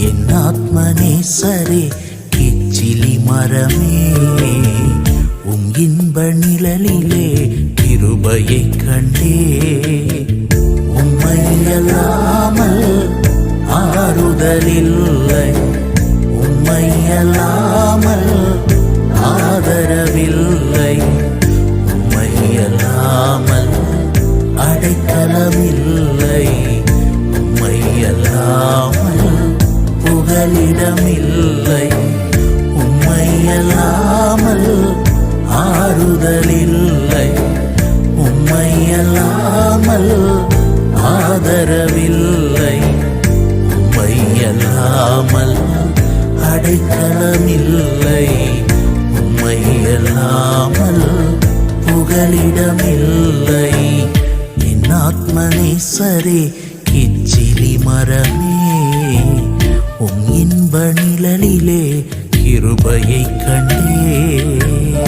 என் ஆத்மநேசரே கிச்சிலி மரமே, இன்ப நிழலிலே கிருபையை கண்டே. உம்மையல்லாமல் ஆறுதலில்லை, உம்மையல்லாமல் ஆதரவில்லை, உம்மையல்லாமல் அடைக்கலமில்லை, உம்மையல்லாமல் புகலிடமில்லை, உம்மையல்லாமல் ஆறுதலில்லை, உம்மையல்லாமல் ஆதரவில்லை, உம்மையல்லாமல் அடைக்கலமில்லை, உம்மையல்லாமல் புகலிடமில்லை. என் ஆத்மநேசரே கிச்சிலி மரமே, இன்ப நிழலிலே கிருபையை கண்டே.